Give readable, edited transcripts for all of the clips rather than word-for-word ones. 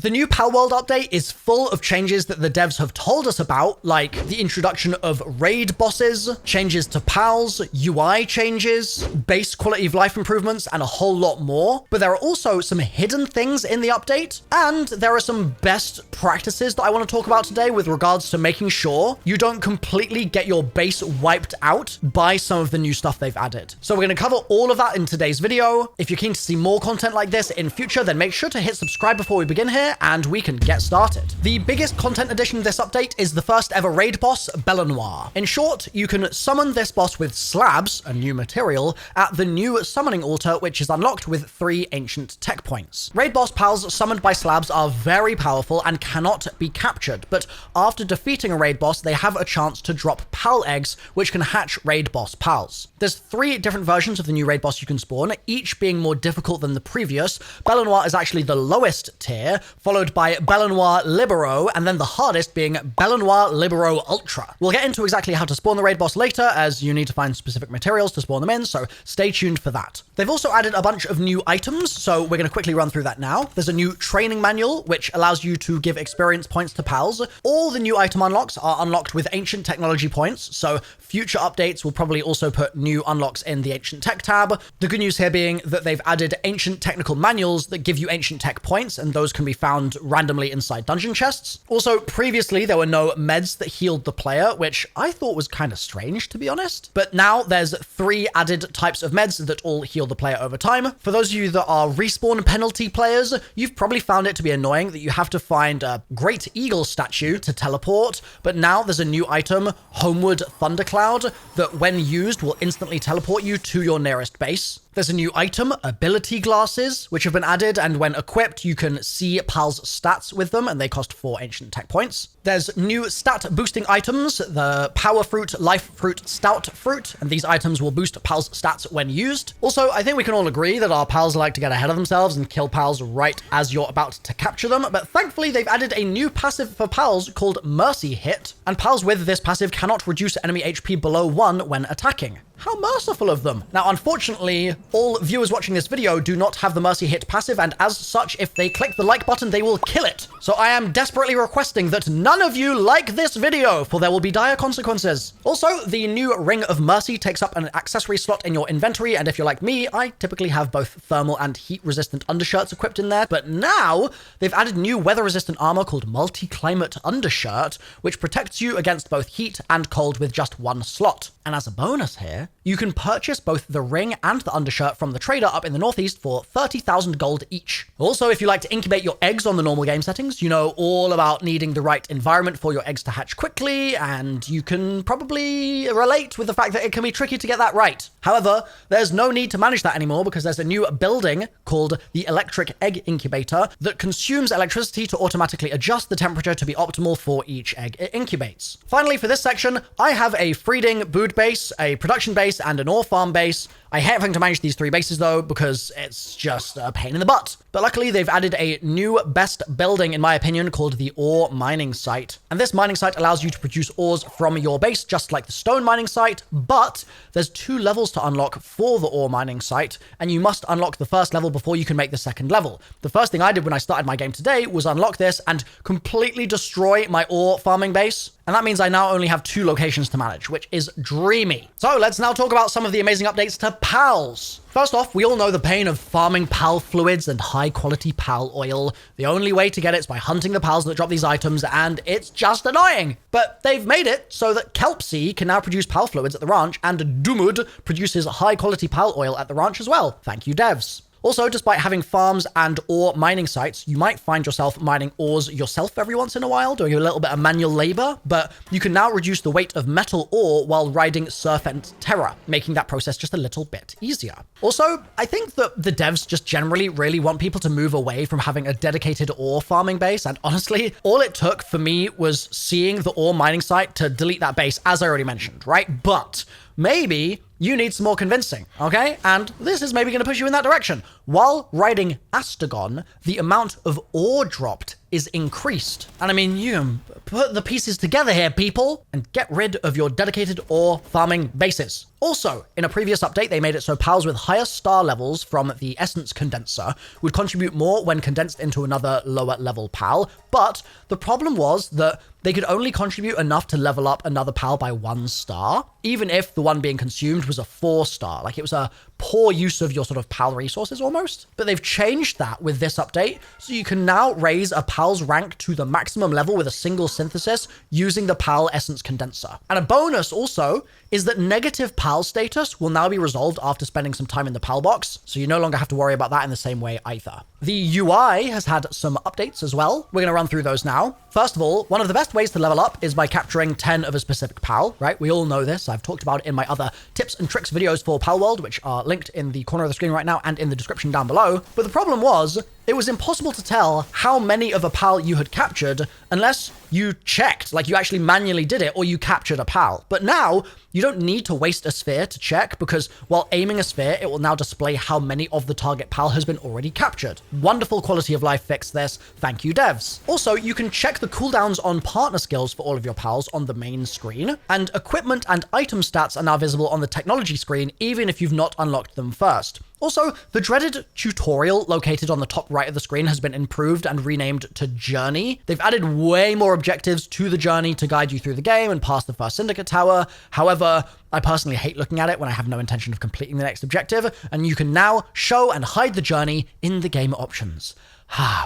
The new Palworld update is full of changes that the devs have told us about, like the introduction of raid bosses, changes to pals, UI changes, base quality of life improvements, and a whole lot more. But there are also some hidden things in the update, and there are some best practices that I want to talk about today with regards to making sure you don't completely get your base wiped out by some of the new stuff they've added. So we're going to cover all of that in today's video. If you're keen to see more content like this in future, then make sure to hit subscribe before we begin here, and we can get started. The biggest content addition of this update is the first ever raid boss, Belenoir. In short, you can summon this boss with slabs, a new material, at the new summoning altar, which is unlocked with 3 ancient tech points. Raid boss pals summoned by slabs are very powerful and cannot be captured, but after defeating a raid boss, they have a chance to drop pal eggs, which can hatch raid boss pals. There's 3 different versions of the new raid boss you can spawn, each being more difficult than the previous. Belenoir is actually the lowest tier, followed by Belenoir Libero, and then the hardest being Belenoir Libero Ultra. We'll get into exactly how to spawn the raid boss later, as you need to find specific materials to spawn them in, so stay tuned for that. They've also added a bunch of new items, so we're going to quickly run through that now. There's a new training manual, which allows you to give experience points to pals. All the new item unlocks are unlocked with ancient technology points, so future updates will probably also put new unlocks in the ancient tech tab. The good news here being that they've added ancient technical manuals that give you ancient tech points, and those can be found randomly inside dungeon chests. Also, previously there were no meds that healed the player, which I thought was kind of strange, to be honest. But now there's 3 added types of meds that all heal the player over time. For those of you that are respawn penalty players, you've probably found it to be annoying that you have to find a Great Eagle statue to teleport, but now there's a new item, Homeward Thundercloud, that when used will instantly teleport you to your nearest base. There's a new item, Ability Glasses, which have been added, and when equipped, you can see pals' stats with them, and they cost 4 ancient tech points. There's new stat boosting items, the Power Fruit, Life Fruit, Stout Fruit, and these items will boost pals' stats when used. Also, I think we can all agree that our pals like to get ahead of themselves and kill pals right as you're about to capture them, but thankfully they've added a new passive for pals called Mercy Hit, and pals with this passive cannot reduce enemy HP below 1 when attacking. How merciful of them. Now, unfortunately, all viewers watching this video do not have the Mercy Hit passive, and as such, if they click the like button, they will kill it. So I am desperately requesting that none of you like this video, for there will be dire consequences. Also, the new Ring of Mercy takes up an accessory slot in your inventory, and if you're like me, I typically have both thermal and heat-resistant undershirts equipped in there, but now they've added new weather-resistant armor called Multi-Climate Undershirt, which protects you against both heat and cold with just 1 slot. And as a bonus here, you can purchase both the ring and the undershirt from the trader up in the northeast for 30,000 gold each. Also, if you like to incubate your eggs on the normal game settings, you know all about needing the right environment for your eggs to hatch quickly, and you can probably relate with the fact that it can be tricky to get that right. However, there's no need to manage that anymore because there's a new building called the Electric Egg Incubator that consumes electricity to automatically adjust the temperature to be optimal for each egg it incubates. Finally, for this section, I have a breeding brood base, a production base, and an ore farm base. I hate having to manage these 3 bases though, because it's just a pain in the butt. But luckily they've added a new best building, in my opinion, called the ore mining site. And this mining site allows you to produce ores from your base, just like the stone mining site, but there's 2 levels to unlock for the ore mining site, and you must unlock the first level before you can make the second level. The first thing I did when I started my game today was unlock this and completely destroy my ore farming base. And that means I now only have 2 locations to manage, which is dreamy. So let's now talk about some of the amazing updates to pals. First off, we all know the pain of farming pal fluids and high quality pal oil. The only way to get it is by hunting the pals that drop these items, and it's just annoying. But they've made it so that Kelpsea can now produce pal fluids at the ranch, and Dumud produces high quality pal oil at the ranch as well. Thank you, devs. Also, despite having farms and ore mining sites, you might find yourself mining ores yourself every once in a while, doing a little bit of manual labor, but you can now reduce the weight of metal ore while riding Serpent Terra, making that process just a little bit easier. Also, I think that the devs just generally really want people to move away from having a dedicated ore farming base, and honestly, all it took for me was seeing the ore mining site to delete that base, as I already mentioned, right? But maybe you need some more convincing, okay? And this is maybe going to push you in that direction. While riding Astagon, the amount of ore dropped is increased. And I mean, you can put the pieces together here, people, and get rid of your dedicated ore farming bases. Also, in a previous update, they made it so pals with higher star levels from the essence condenser would contribute more when condensed into another lower level pal, but the problem was that they could only contribute enough to level up another pal by 1 star, even if the one being consumed was a 4 star. Like, it was a poor use of your sort of pal resources almost. But they've changed that with this update, so you can now raise a pal's rank to the maximum level with a single synthesis using the pal essence condenser. And a bonus also is that negative pal status will now be resolved after spending some time in the pal box, so you no longer have to worry about that in the same way either. The UI has had some updates as well. We're going to run through those now. First of all, one of the best ways to level up is by capturing 10 of a specific pal, right? We all know this. I've talked about it in my other tips and tricks videos for Palworld, which are linked in the corner of the screen right now and in the description down below. But the problem was, it was impossible to tell how many of a pal you had captured unless you checked, like you actually manually did it or you captured a pal. But now you don't need to waste a sphere to check, because while aiming a sphere, it will now display how many of the target pal has been already captured. Wonderful quality of life fix this. Thank you, devs. Also, you can check the cooldowns on partner skills for all of your pals on the main screen, and equipment and item stats are now visible on the technology screen, even if you've not unlocked them first. Also, the dreaded tutorial located on the top right of the screen has been improved and renamed to Journey. They've added way more objectives to the journey to guide you through the game and past the first Syndicate Tower. However, I personally hate looking at it when I have no intention of completing the next objective, and you can now show and hide the journey in the game options.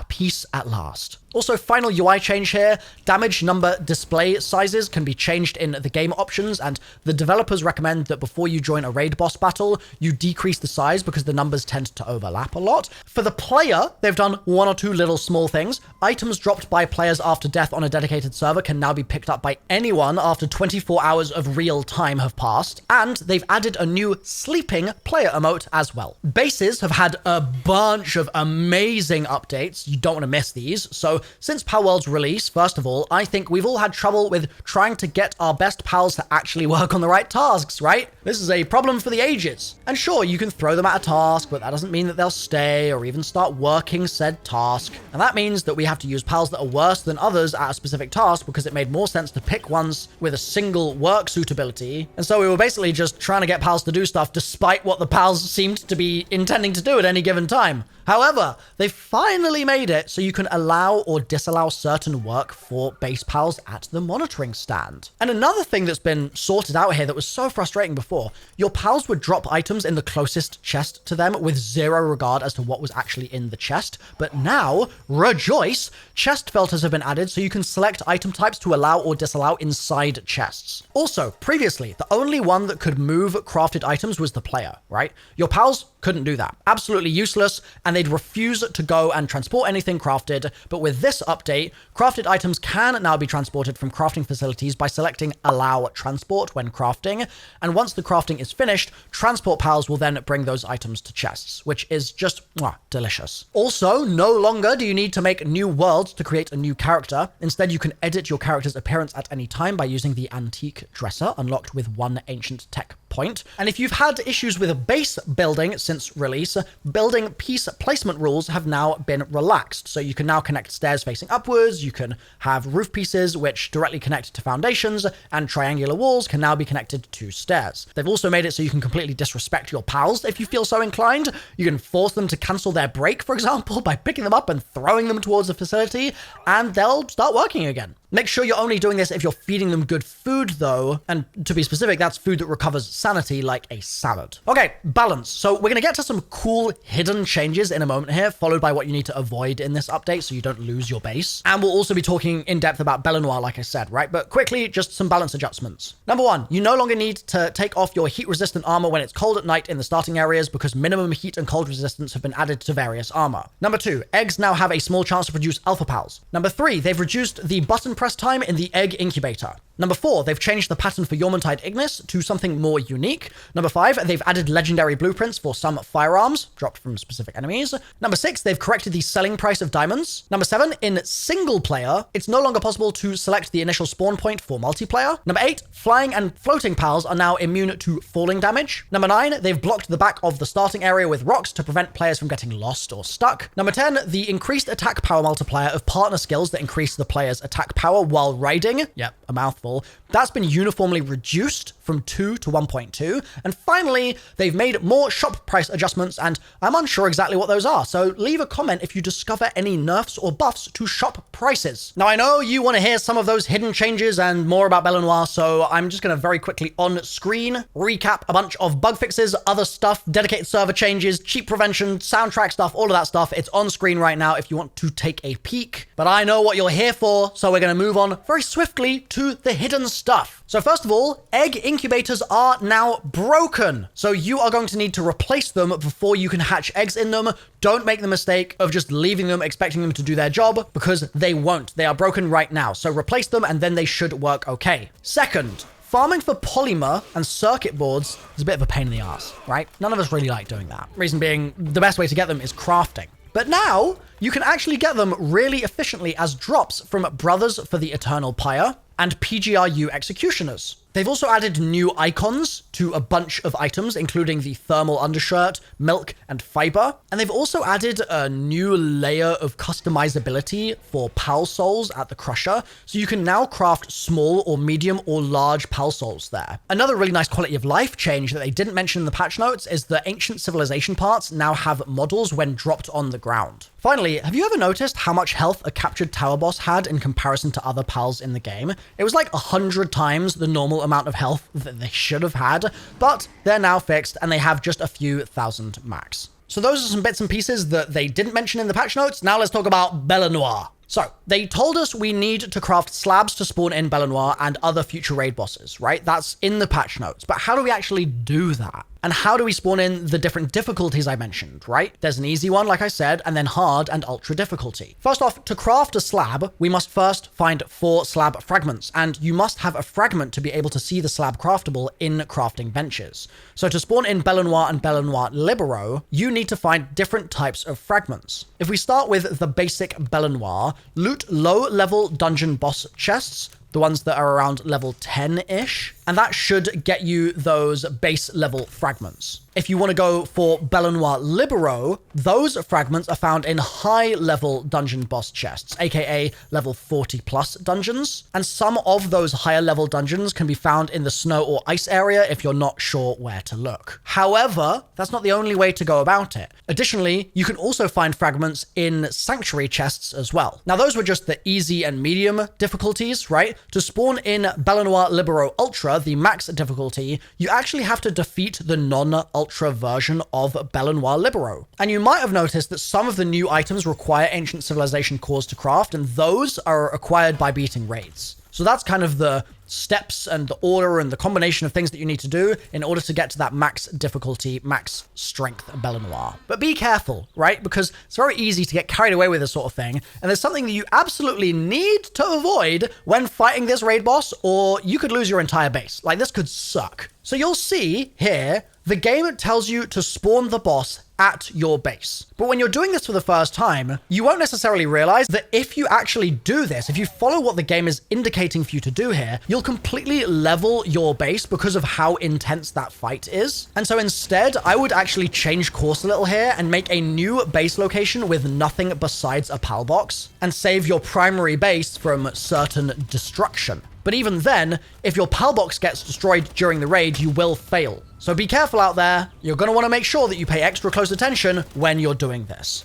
Peace at last. Also, final UI change here. Damage number display sizes can be changed in the game options, and the developers recommend that before you join a raid boss battle, you decrease the size because the numbers tend to overlap a lot. For the player, they've done 1 or 2 little small things. Items dropped by players after death on a dedicated server can now be picked up by anyone after 24 hours of real time have passed, and they've added a new sleeping player emote as well. Bases have had a bunch of amazing updates. You don't want to miss these. So since Palworld's release, first of all, I think we've all had trouble with trying to get our best pals to actually work on the right tasks, right? This is a problem for the ages. And sure, you can throw them at a task, but that doesn't mean that they'll stay or even start working said task. And that means that we have to use pals that are worse than others at a specific task because it made more sense to pick ones with a single work suitability. And so we were basically just trying to get pals to do stuff despite what the pals seemed to be intending to do at any given time. However, they finally made it so you can allow or disallow certain work for base pals at the monitoring stand. And another thing that's been sorted out here that was so frustrating before, your pals would drop items in the closest chest to them with 0 regard as to what was actually in the chest. But now, rejoice, chest filters have been added so you can select item types to allow or disallow inside chests. Also, previously, the only one that could move crafted items was the player, right? Your pals couldn't do that. Absolutely useless, and they'd refuse to go and transport anything crafted. But with this update, crafted items can now be transported from crafting facilities by selecting Allow Transport when crafting. And once the crafting is finished, transport pals will then bring those items to chests, which is just delicious. Also, no longer do you need to make new worlds to create a new character. Instead, you can edit your character's appearance at any time by using the Antique Dresser, unlocked with 1 ancient tech point. And if you've had issues with base building since release, building piece placement rules have now been relaxed. So you can now connect stairs facing upwards, you can have roof pieces which directly connect to foundations, and triangular walls can now be connected to stairs. They've also made it so you can completely disrespect your pals if you feel so inclined. You can force them to cancel their break, for example, by picking them up and throwing them towards a facility, and they'll start working again. Make sure you're only doing this if you're feeding them good food, though. And to be specific, that's food that recovers sanity like a salad. Okay, balance. So we're going to get to some cool hidden changes in a moment here, followed by what you need to avoid in this update so you don't lose your base. And we'll also be talking in depth about Belenoir, like I said, right? But quickly, just some balance adjustments. Number 1, you no longer need to take off your heat-resistant armor when it's cold at night in the starting areas because minimum heat and cold resistance have been added to various armor. Number 2, eggs now have a small chance to produce alpha pals. Number 3, they've reduced the button press time in the egg incubator. Number 4, they've changed the pattern for Yormuntide Ignis to something more unique. Number 5, they've added legendary blueprints for some firearms, dropped from specific enemies. Number 6, they've corrected the selling price of diamonds. Number 7, in single player, it's no longer possible to select the initial spawn point for multiplayer. Number 8, flying and floating pals are now immune to falling damage. Number 9, they've blocked the back of the starting area with rocks to prevent players from getting lost or stuck. Number 10, the increased attack power multiplier of partner skills that increase the player's attack power while riding. Yep, a mouthful. example, that's been uniformly reduced from 2 to 1.2. And finally, they've made more shop price adjustments, and I'm unsure exactly what those are. So leave a comment if you discover any nerfs or buffs to shop prices. Now, I know you want to hear some of those hidden changes and more about Belenoir, so I'm just going to very quickly on screen recap a bunch of bug fixes, other stuff, dedicated server changes, cheat prevention, soundtrack stuff, all of that stuff. It's on screen right now if you want to take a peek. But I know what you're here for, so we're going to move on very swiftly to the hidden stuff. So first of all, egg incubators are now broken. So you are going to need to replace them before you can hatch eggs in them. Don't make the mistake of just leaving them, expecting them to do their job, because they won't. They are broken right now. So replace them and then they should work okay. Second, farming for polymer and circuit boards is a bit of a pain in the ass, right? None of us really like doing that. Reason being, the best way to get them is crafting. But now, you can actually get them really efficiently as drops from Brothers for the Eternal Pyre and PGRU Executioners. They've also added new icons to a bunch of items, including the thermal undershirt, milk, and fiber. And they've also added a new layer of customizability for Pal Souls at the Crusher, so you can now craft small or medium or large Pal Souls there. Another really nice quality of life change that they didn't mention in the patch notes is the Ancient Civilization parts now have models when dropped on the ground. Finally, have you ever noticed how much health a captured tower boss had in comparison to other pals in the game? It was like 100 times the normal amount of health that they should have had, but they're now fixed and they have just a few thousand max. So those are some bits and pieces that they didn't mention in the patch notes. Now let's talk about Belenoir. So, they told us we need to craft slabs to spawn in Belenoir and other future raid bosses, right? That's in the patch notes. But how do we actually do that? And how do we spawn in the different difficulties I mentioned, right? There's an easy one, like I said, and then hard and ultra difficulty. First off, to craft a slab, we must first find 4 slab fragments, and you must have a fragment to be able to see the slab craftable in crafting benches. So to spawn in Belenoir and Belenoir Libero, you need to find different types of fragments. If we start with the basic Belenoir, loot low-level dungeon boss chests, the ones that are around level 10-ish, and that should get you those base level fragments. If you want to go for Belenoir Libero, those fragments are found in high level dungeon boss chests, aka level 40 plus dungeons, and some of those higher level dungeons can be found in the snow or ice area if you're not sure where to look. However, that's not the only way to go about it. Additionally, you can also find fragments in sanctuary chests as well. Now those were just the easy and medium difficulties, right? To spawn in Belenoir Libero Ultra, the max difficulty, you actually have to defeat the non-ultra version of Belenoir Libero. And you might have noticed that some of the new items require Ancient Civilization cores to craft, and those are acquired by beating raids. So that's kind of the steps and the order and the combination of things that you need to do in order to get to that max difficulty, max strength Belenoir. But be careful, right? Because it's very easy to get carried away with this sort of thing. And there's something that you absolutely need to avoid when fighting this raid boss, or you could lose your entire base. Like, this could suck. So you'll see here, the game tells you to spawn the boss at your base. But when you're doing this for the first time, you won't necessarily realize that if you actually do this, if you follow what the game is indicating for you to do here, you'll completely level your base because of how intense that fight is. And so instead, I would actually change course a little here and make a new base location with nothing besides a PAL box and save your primary base from certain destruction. But even then, if your PAL box gets destroyed during the raid, you will fail. So be careful out there. You're going to want to make sure that you pay extra close attention when you're doing this.